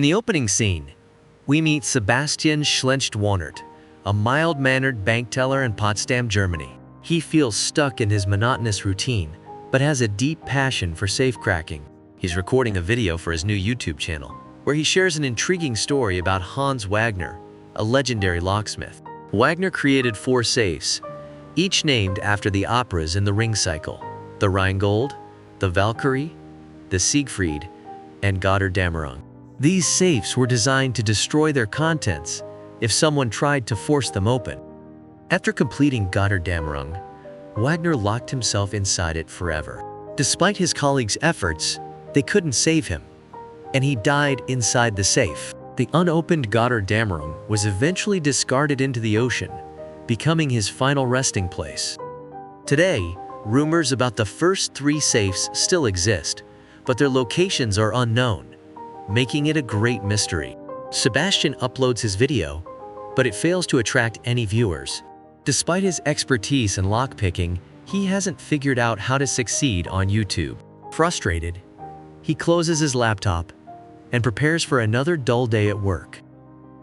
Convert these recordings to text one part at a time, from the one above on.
In the opening scene, we meet Sebastian Schlecht-Warnert, a mild-mannered bank teller in Potsdam, Germany. He feels stuck in his monotonous routine, but has a deep passion for safecracking. He's recording a video for his new YouTube channel, where he shares an intriguing story about Hans Wagner, a legendary locksmith. Wagner created 4 safes, each named after the operas in the Ring cycle: the Rheingold, the Valkyrie, the Siegfried, and Götterdämmerung. These safes were designed to destroy their contents if someone tried to force them open. After completing Götterdämmerung, Wagner locked himself inside it forever. Despite his colleagues' efforts, they couldn't save him, and he died inside the safe. The unopened Götterdämmerung was eventually discarded into the ocean, becoming his final resting place. Today, rumors about the first 3 safes still exist, but their locations are unknown, making it a great mystery. Sebastian uploads his video, but it fails to attract any viewers. Despite his expertise in lockpicking, he hasn't figured out how to succeed on YouTube. Frustrated, he closes his laptop and prepares for another dull day at work.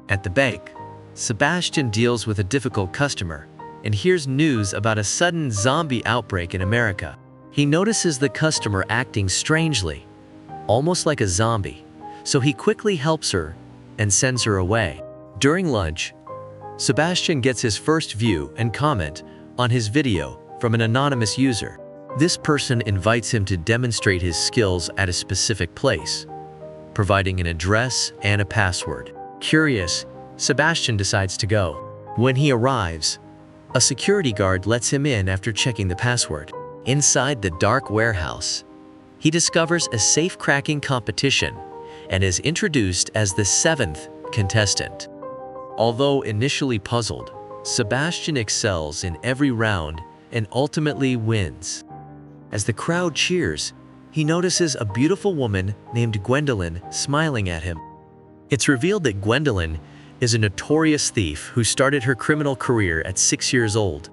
At the bank, Sebastian deals with a difficult customer and hears news about a sudden zombie outbreak in America. He notices the customer acting strangely, almost like a zombie, so he quickly helps her and sends her away. During lunch, Sebastian gets his first view and comment on his video from an anonymous user. This person invites him to demonstrate his skills at a specific place, providing an address and a password. Curious, Sebastian decides to go. When he arrives, a security guard lets him in after checking the password. Inside the dark warehouse, he discovers a safe-cracking competition and is introduced as the 7th contestant. Although initially puzzled, Sebastian excels in every round and ultimately wins. As the crowd cheers, he notices a beautiful woman named Gwendolyn smiling at him. It's revealed that Gwendolyn is a notorious thief who started her criminal career at 6 years old,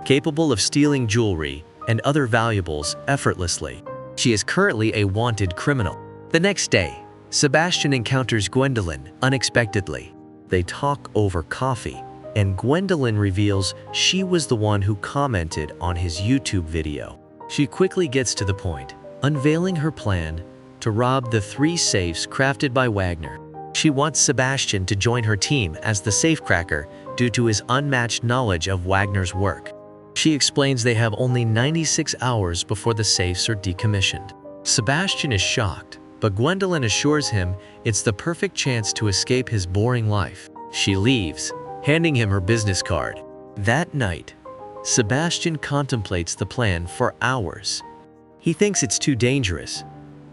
capable of stealing jewelry and other valuables effortlessly. She is currently a wanted criminal. The next day, Sebastian encounters Gwendolyn unexpectedly. They talk over coffee, and Gwendolyn reveals she was the one who commented on his YouTube video. She quickly gets to the point, unveiling her plan to rob the 3 safes crafted by Wagner. She wants Sebastian to join her team as the safecracker due to his unmatched knowledge of Wagner's work. She explains they have only 96 hours before the safes are decommissioned. Sebastian is shocked, but Gwendolyn assures him it's the perfect chance to escape his boring life. She leaves, handing him her business card. That night, Sebastian contemplates the plan for hours. He thinks it's too dangerous,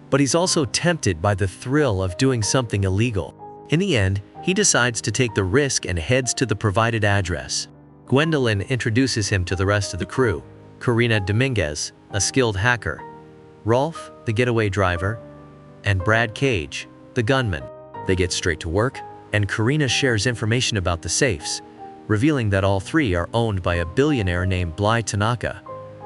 but he's also tempted by the thrill of doing something illegal. In the end, he decides to take the risk and heads to the provided address. Gwendolyn introduces him to the rest of the crew: Karina Dominguez, a skilled hacker, Rolf, the getaway driver, and Brad Cage, the gunman. They get straight to work, and Karina shares information about the safes, revealing that all 3 are owned by a billionaire named Bly Tanaka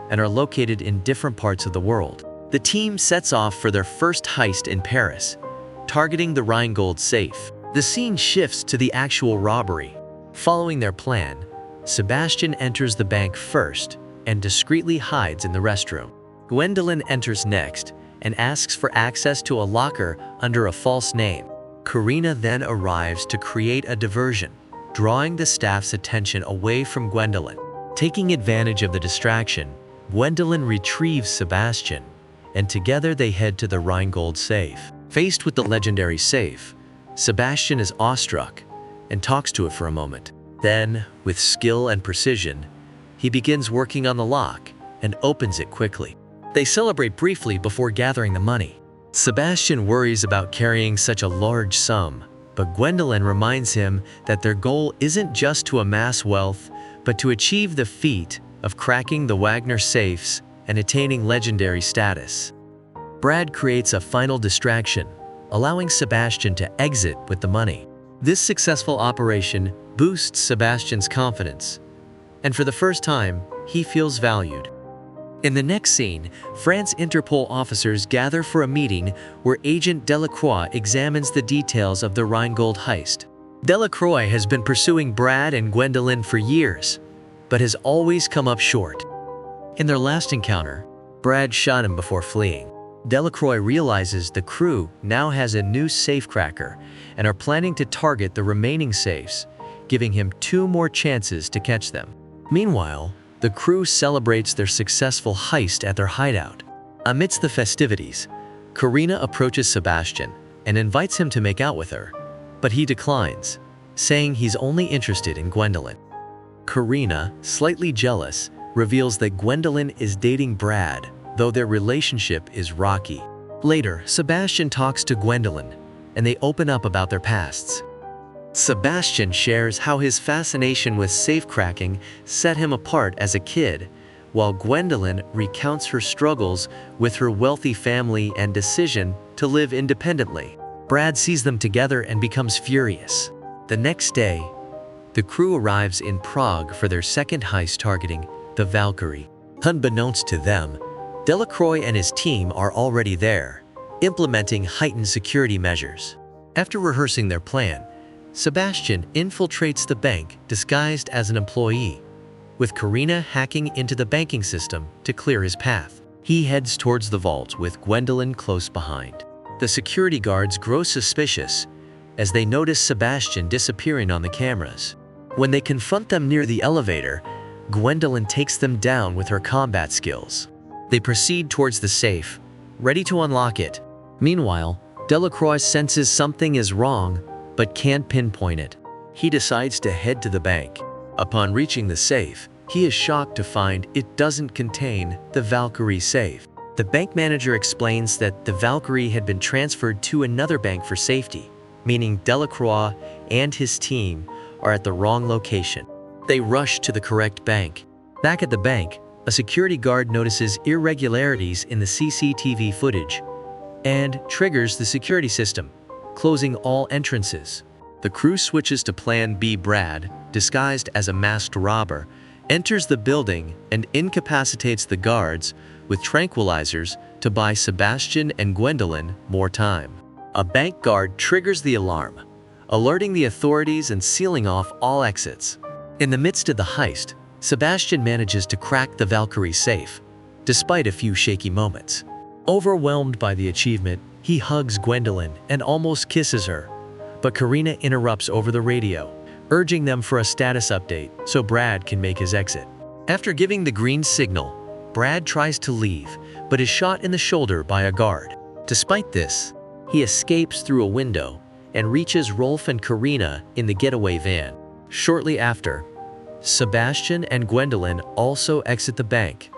and are located in different parts of the world. The team sets off for their first heist in Paris, targeting the Rheingold safe. The scene shifts to the actual robbery. Following their plan, Sebastian enters the bank first and discreetly hides in the restroom. Gwendolyn enters next and asks for access to a locker under a false name. Karina then arrives to create a diversion, drawing the staff's attention away from Gwendolyn. Taking advantage of the distraction, Gwendolyn retrieves Sebastian, and together they head to the Rheingold safe. Faced with the legendary safe, Sebastian is awestruck and talks to it for a moment. Then, with skill and precision, he begins working on the lock and opens it quickly. They celebrate briefly before gathering the money. Sebastian worries about carrying such a large sum, but Gwendolyn reminds him that their goal isn't just to amass wealth, but to achieve the feat of cracking the Wagner safes and attaining legendary status. Brad creates a final distraction, allowing Sebastian to exit with the money. This successful operation boosts Sebastian's confidence, and for the first time, he feels valued. In the next scene, France Interpol officers gather for a meeting where Agent Delacroix examines the details of the Rheingold heist. Delacroix has been pursuing Brad and Gwendolyn for years, but has always come up short. In their last encounter, Brad shot him before fleeing. Delacroix realizes the crew now has a new safecracker and are planning to target the remaining safes, giving him 2 more chances to catch them. Meanwhile, the crew celebrates their successful heist at their hideout. Amidst the festivities, Karina approaches Sebastian and invites him to make out with her, but he declines, saying he's only interested in Gwendolyn. Karina, slightly jealous, reveals that Gwendolyn is dating Brad, though their relationship is rocky. Later, Sebastian talks to Gwendolyn, and they open up about their pasts. Sebastian shares how his fascination with safecracking set him apart as a kid, while Gwendolyn recounts her struggles with her wealthy family and decision to live independently. Brad sees them together and becomes furious. The next day, the crew arrives in Prague for their second heist targeting the Valkyrie. Unbeknownst to them, Delacroix and his team are already there, implementing heightened security measures. After rehearsing their plan, Sebastian infiltrates the bank disguised as an employee, with Karina hacking into the banking system to clear his path. He heads towards the vault with Gwendolyn close behind. The security guards grow suspicious as they notice Sebastian disappearing on the cameras. When they confront them near the elevator, Gwendolyn takes them down with her combat skills. They proceed towards the safe, ready to unlock it. Meanwhile, Delacroix senses something is wrong, but can't pinpoint it. He decides to head to the bank. Upon reaching the safe, he is shocked to find it doesn't contain the Valkyrie safe. The bank manager explains that the Valkyrie had been transferred to another bank for safety, meaning Delacroix and his team are at the wrong location. They rush to the correct bank. Back at the bank, a security guard notices irregularities in the CCTV footage and triggers the security system, closing all entrances. The crew switches to Plan B. Brad, disguised as a masked robber, enters the building and incapacitates the guards with tranquilizers to buy Sebastian and Gwendolyn more time. A bank guard triggers the alarm, alerting the authorities and sealing off all exits. In the midst of the heist, Sebastian manages to crack the Valkyrie safe, despite a few shaky moments. Overwhelmed by the achievement, he hugs Gwendolyn and almost kisses her, but Karina interrupts over the radio, urging them for a status update so Brad can make his exit. After giving the green signal, Brad tries to leave, but is shot in the shoulder by a guard. Despite this, he escapes through a window and reaches Rolf and Karina in the getaway van. Shortly after, Sebastian and Gwendolyn also exit the bank,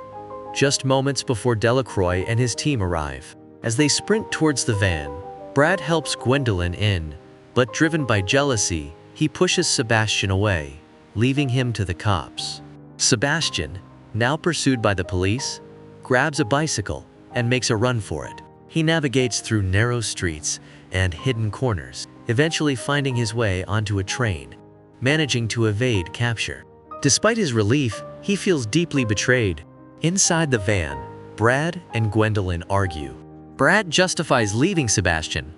just moments before Delacroix and his team arrive. As they sprint towards the van, Brad helps Gwendolyn in, but driven by jealousy, he pushes Sebastian away, leaving him to the cops. Sebastian, now pursued by the police, grabs a bicycle and makes a run for it. He navigates through narrow streets and hidden corners, eventually finding his way onto a train, managing to evade capture. Despite his relief, he feels deeply betrayed. Inside the van, Brad and Gwendolyn argue. Brad justifies leaving Sebastian,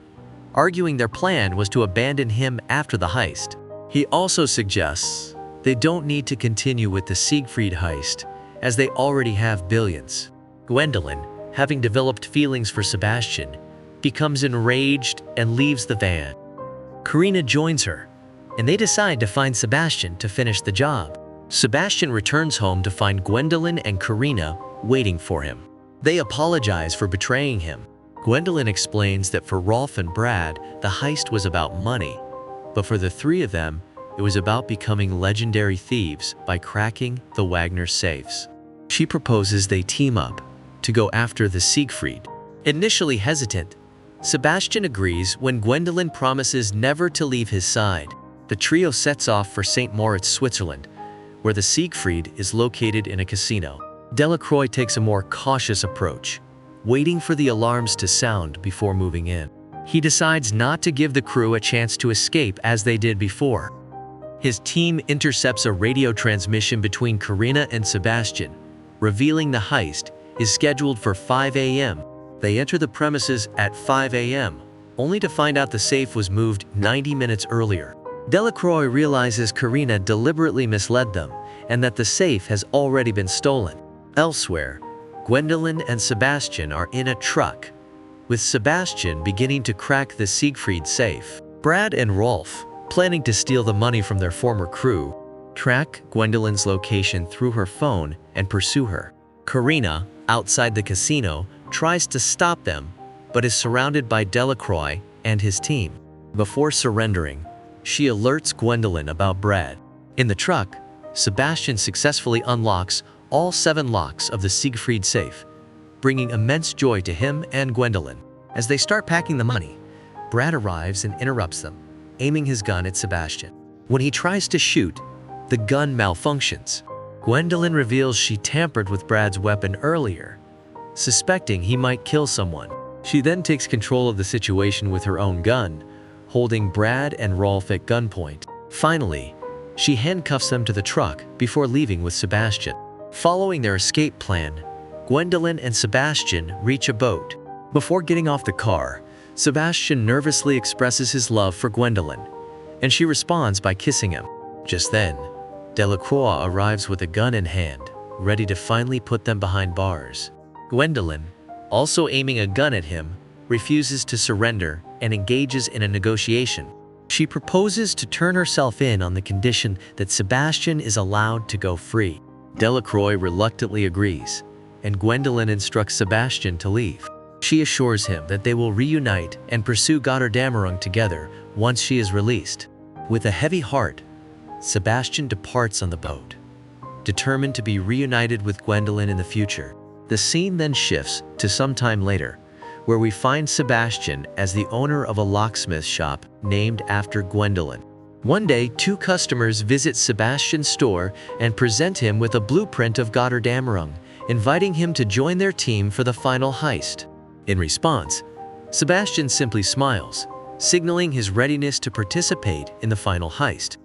arguing their plan was to abandon him after the heist. He also suggests they don't need to continue with the Siegfried heist, as they already have billions. Gwendolyn, having developed feelings for Sebastian, becomes enraged and leaves the van. Karina joins her, and they decide to find Sebastian to finish the job. Sebastian returns home to find Gwendolyn and Karina waiting for him. They apologize for betraying him. Gwendolyn explains that for Rolf and Brad, the heist was about money, but for the three of them, it was about becoming legendary thieves by cracking the Wagner safes. She proposes they team up to go after the Siegfried. Initially hesitant, Sebastian agrees when Gwendolyn promises never to leave his side. The trio sets off for St. Moritz, Switzerland, where the Siegfried is located in a casino. Delacroix takes a more cautious approach, waiting for the alarms to sound before moving in. He decides not to give the crew a chance to escape as they did before. His team intercepts a radio transmission between Karina and Sebastian, revealing the heist is scheduled for 5 a.m. They enter the premises at 5 a.m., only to find out the safe was moved 90 minutes earlier. Delacroix realizes Karina deliberately misled them and that the safe has already been stolen. Elsewhere, Gwendolyn and Sebastian are in a truck, with Sebastian beginning to crack the Siegfried safe. Brad and Rolf, planning to steal the money from their former crew, track Gwendolyn's location through her phone and pursue her. Karina, outside the casino, tries to stop them, but is surrounded by Delacroix and his team. Before surrendering, she alerts Gwendolyn about Brad. In the truck, Sebastian successfully unlocks all 7 locks of the Siegfried safe, bringing immense joy to him and Gwendolyn. As they start packing the money, Brad arrives and interrupts them, aiming his gun at Sebastian. When he tries to shoot, the gun malfunctions. Gwendolyn reveals she tampered with Brad's weapon earlier, suspecting he might kill someone. She then takes control of the situation with her own gun, holding Brad and Rolf at gunpoint. Finally, she handcuffs them to the truck before leaving with Sebastian. Following their escape plan, Gwendolyn and Sebastian reach a boat. Before getting off the car, Sebastian nervously expresses his love for Gwendolyn, and she responds by kissing him. Just then, Delacroix arrives with a gun in hand, ready to finally put them behind bars. Gwendolyn, also aiming a gun at him, refuses to surrender and engages in a negotiation. She proposes to turn herself in on the condition that Sebastian is allowed to go free. Delacroix reluctantly agrees, and Gwendolyn instructs Sebastian to leave. She assures him that they will reunite and pursue Götterdämmerung together once she is released. With a heavy heart, Sebastian departs on the boat, determined to be reunited with Gwendolyn in the future. The scene then shifts to some time later, where we find Sebastian as the owner of a locksmith shop named after Gwendolyn. One day, 2 customers visit Sebastian's store and present him with a blueprint of Götterdämmerung, inviting him to join their team for the final heist. In response, Sebastian simply smiles, signaling his readiness to participate in the final heist.